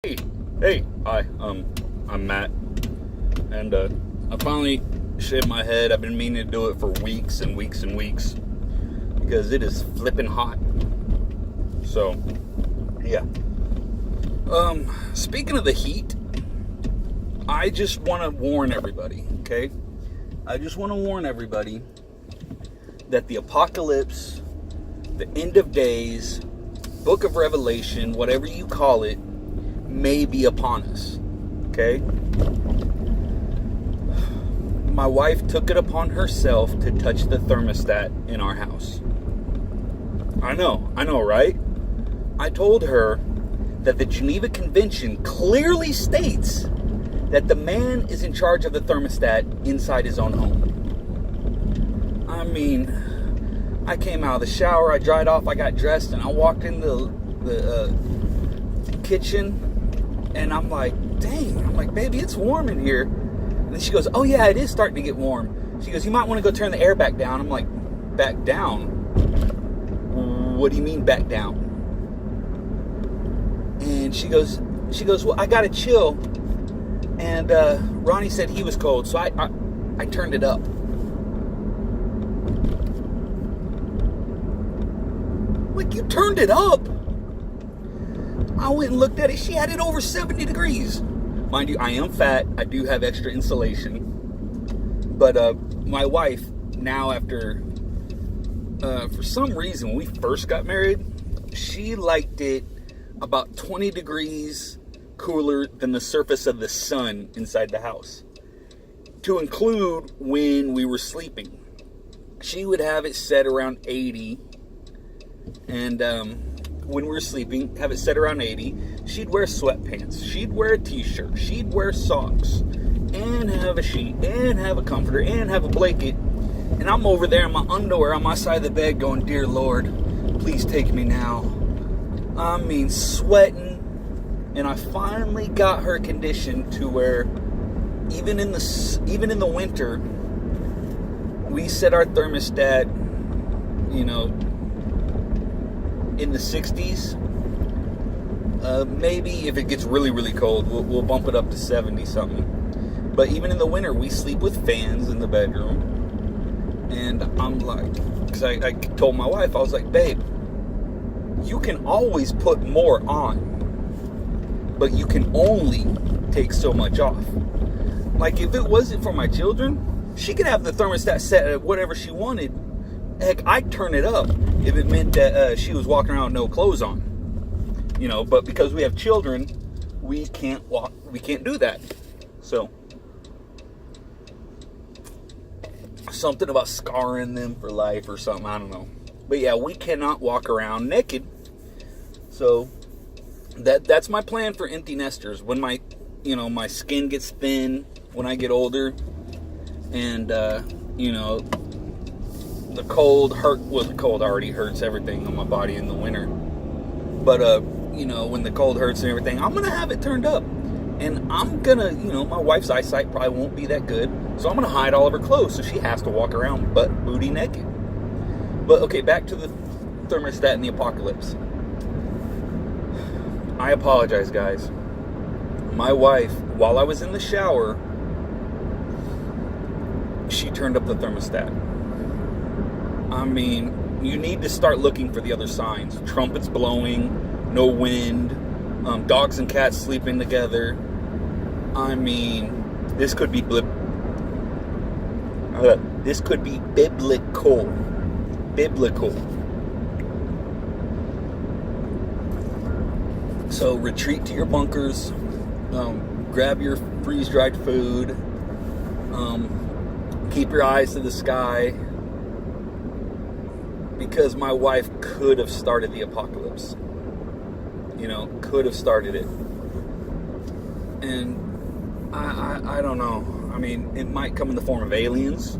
Hi, I'm Matt, and I finally shaved my head. I've been meaning to do it for weeks and weeks and weeks because it is flipping hot. So, yeah. Speaking of the heat, I just want to warn everybody, okay? I just want to warn everybody that the apocalypse, the end of days, book of Revelation, whatever you call it, may be upon us, okay? My wife took it upon herself to touch the thermostat in our house. I know, right? I told her that the Geneva Convention clearly states that the man is in charge of the thermostat inside his own home. I mean, I came out of the shower, I dried off, I got dressed, and I walked into the kitchen. And I'm like, dang. I'm like, baby, it's warm in here. And then she goes, oh, yeah, it is starting to get warm. She goes, you might want to go turn the air back down. I'm like, back down? What do you mean back down? And she goes, well, I got to chill. And Ronnie said he was cold, so I turned it up. Like, you turned it up? I went and looked at it. She had it over 70 degrees. Mind you, I am fat. I do have extra insulation. But my wife, now after, for some reason, when we first got married, she liked it about 20 degrees cooler than the surface of the sun inside the house. To include when we were sleeping. She would have it set around 80. And, when we were sleeping, have it set around 80, she'd wear sweatpants, she'd wear a t-shirt, she'd wear socks, and have a sheet, and have a comforter, and have a blanket, and I'm over there in my underwear on my side of the bed going, dear Lord, please take me now. I mean, sweating, and I finally got her conditioned to where, even in the winter, we set our thermostat, in the 60s. Maybe if it gets really, really cold, we'll bump it up to 70 something. But even in the winter, we sleep with fans in the bedroom. And I'm like, because I told my wife, I was like, babe, you can always put more on, but you can only take so much off. Like, if it wasn't for my children, she could have the thermostat set at whatever she wanted. Heck, I'd turn it up if it meant that she was walking around with no clothes on. But because we have children, we can't do that. So, something about scarring them for life or something, I don't know. But yeah, we cannot walk around naked. So, that's my plan for empty nesters. When my skin gets thin, when I get older, and, the cold the cold already hurts everything on my body in the winter. But, when the cold hurts and everything, I'm going to have it turned up. And I'm going to, my wife's eyesight probably won't be that good. So I'm going to hide all of her clothes so she has to walk around butt booty naked. But, okay, back to the thermostat and the apocalypse. I apologize, guys. My wife, while I was in the shower, she turned up the thermostat. I mean, you need to start looking for the other signs. Trumpets blowing, no wind, dogs and cats sleeping together. I mean, this could be biblical. So retreat to your bunkers. Grab your freeze-dried food. Keep your eyes to the sky. Because my wife could have started the apocalypse. Could have started it. And I don't know. I mean, it might come in the form of aliens.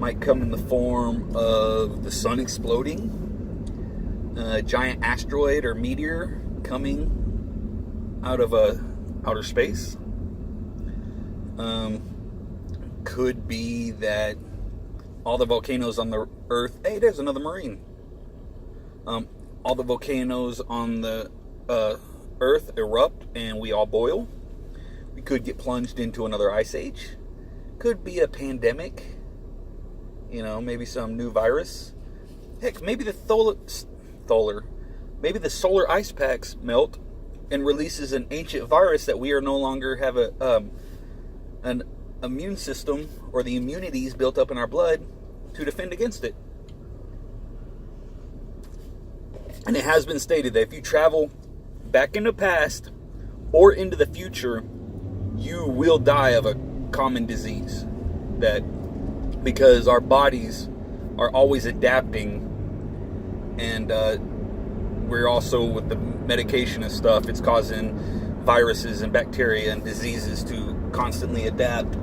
Might come in the form of the sun exploding. A giant asteroid or meteor coming out of outer space. Could be that all the volcanoes on the earth. Hey, there's another Marine. All the volcanoes on the Earth erupt and we all boil. We could get plunged into another ice age. Could be a pandemic. Maybe some new virus. Heck, maybe maybe the solar ice packs melt and releases an ancient virus that we are no longer have an immune system or the immunities built up in our blood to defend against it. And it has been stated that if you travel back in the past or into the future, you will die of a common disease. Because our bodies are always adapting, and we're also, with the medication and stuff, it's causing viruses and bacteria and diseases to constantly adapt.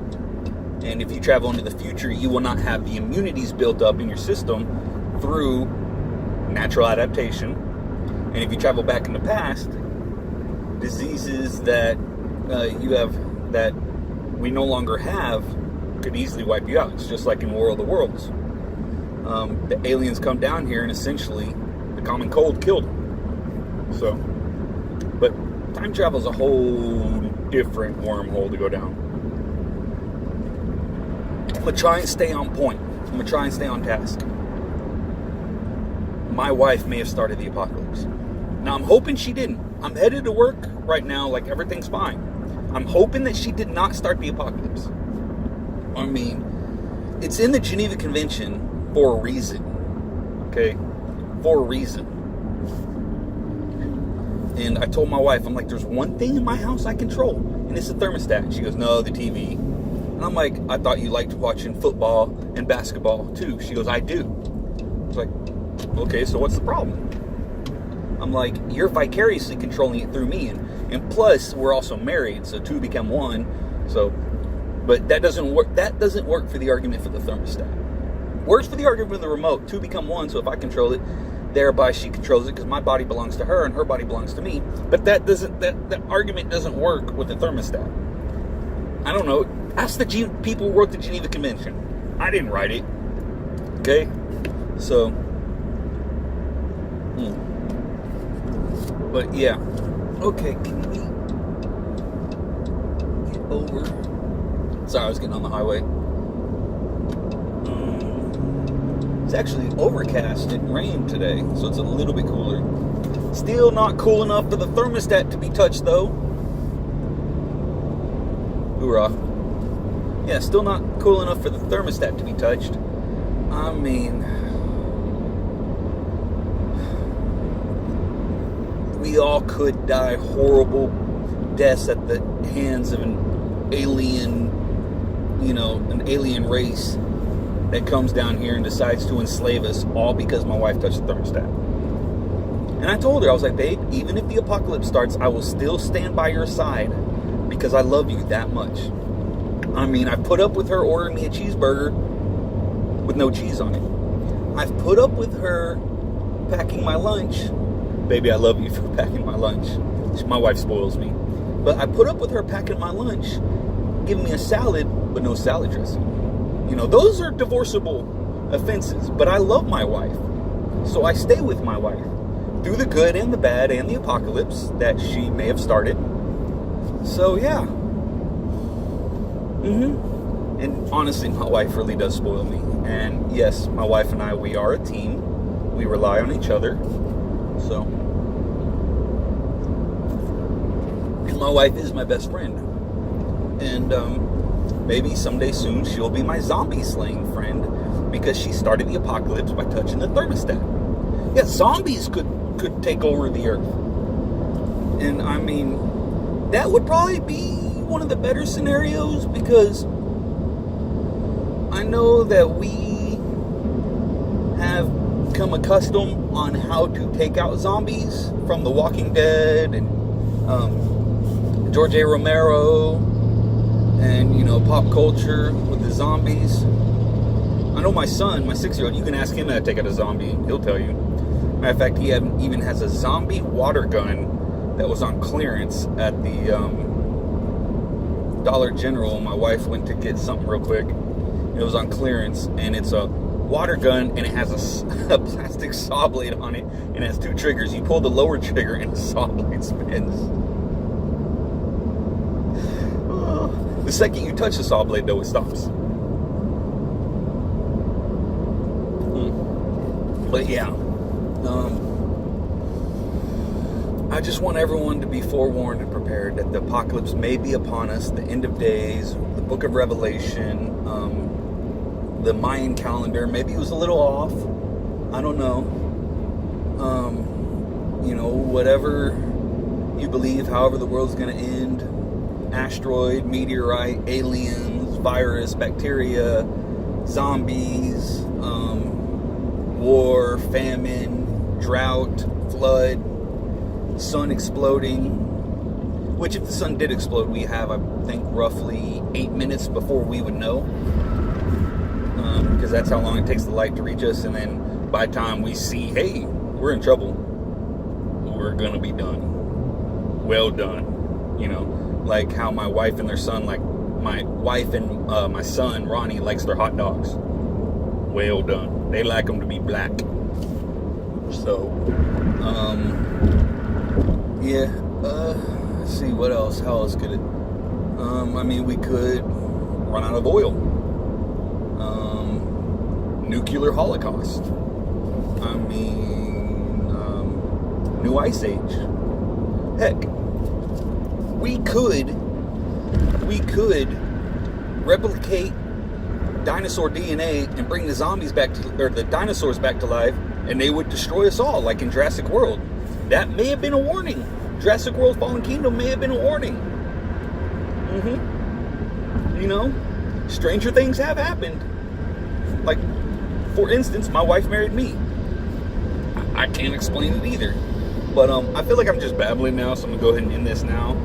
And if you travel into the future, you will not have the immunities built up in your system through natural adaptation. And if you travel back in the past, diseases that you have that we no longer have could easily wipe you out. It's just like in War of the Worlds. The aliens come down here and essentially the common cold killed them. So, but time travel is a whole different wormhole to go down. I'm going to try and stay on point. I'm going to try and stay on task. My wife may have started the apocalypse. Now, I'm hoping she didn't. I'm headed to work right now like everything's fine. I'm hoping that she did not start the apocalypse. I mean, it's in the Geneva Convention for a reason. Okay? For a reason. And I told my wife, I'm like, there's one thing in my house I control, and it's the thermostat. And she goes, no, the TV. And I'm like, I thought you liked watching football and basketball too. She goes, I do. I was like, okay, so what's the problem? I'm like, you're vicariously controlling it through me. And plus, we're also married, so two become one. So, but that doesn't work. That doesn't work for the argument for the thermostat. Works for the argument for the remote. Two become one, so if I control it, thereby she controls it because my body belongs to her and her body belongs to me. But that argument doesn't work with the thermostat. I don't know. Ask the people who wrote the Geneva Convention. I didn't write it. Okay? So, but yeah. Okay, can we get over? Sorry, I was getting on the highway. It's actually overcast and rained today, so it's a little bit cooler. Still not cool enough for the thermostat to be touched, though. Hoorah. Yeah, still not cool enough for the thermostat to be touched. I mean, we all could die horrible deaths at the hands of an alien, an alien race that comes down here and decides to enslave us, all because my wife touched the thermostat. And I told her, I was like, babe, even if the apocalypse starts, I will still stand by your side because I love you that much. I mean, I put up with her ordering me a cheeseburger with no cheese on it. I've put up with her packing my lunch. Baby, I love you for packing my lunch. My wife spoils me. But I put up with her packing my lunch, giving me a salad, but no salad dressing. Those are divorceable offenses. But I love my wife. So I stay with my wife through the good and the bad and the apocalypse that she may have started. So, yeah. And honestly, my wife really does spoil me. And yes, my wife and I, we are a team. We rely on each other. So, and my wife is my best friend. And maybe someday soon she'll be my zombie slaying friend because she started the apocalypse by touching the thermostat. Yeah, zombies could take over the earth. And I mean, that would probably be one of the better scenarios because I know that we have become accustomed on how to take out zombies from The Walking Dead and George A. Romero and pop culture with the zombies. I know my son, my 6-year-old, you can ask him how to take out a zombie, he'll tell you. Matter of fact, he even has a zombie water gun that was on clearance at the Dollar General. My wife went to get something real quick. It was on clearance, and it's a water gun, and it has a plastic saw blade on it, and it has 2 triggers. You pull the lower trigger, and the saw blade spins. The second you touch the saw blade, though, it stops. But yeah, I just want everyone to be forewarned and prepared that the apocalypse may be upon us, the end of days, the book of Revelation, the Mayan calendar. Maybe it was a little off. I don't know. You know, whatever you believe, however the world's going to end, asteroid, meteorite, aliens, virus, bacteria, zombies, war, famine, drought, flood, sun exploding. Which, if the sun did explode, we have, I think, roughly 8 minutes before we would know. Because that's how long it takes the light to reach us. And then by the time we see, hey, we're in trouble, we're going to be done. Well done. You know, like how my wife and their son, like my wife and my son, Ronnie, likes their hot dogs. Well done. They like them to be black. So, yeah, let's see, what else? How else could it? I mean, we could run out of oil. Nuclear holocaust. I mean, new ice age. Heck, we could replicate dinosaur DNA and bring the zombies back to, or the dinosaurs back to life, and they would destroy us all, like in Jurassic World. That may have been a warning. Jurassic World Fallen Kingdom may have been a warning. You know, stranger things have happened. Like, for instance, my wife married me. I can't explain it either. But I feel like I'm just babbling now, so I'm gonna go ahead and end this now.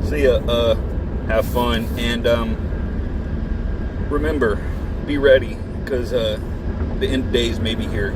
See ya. Have fun, and remember, be ready, because the end days may be here.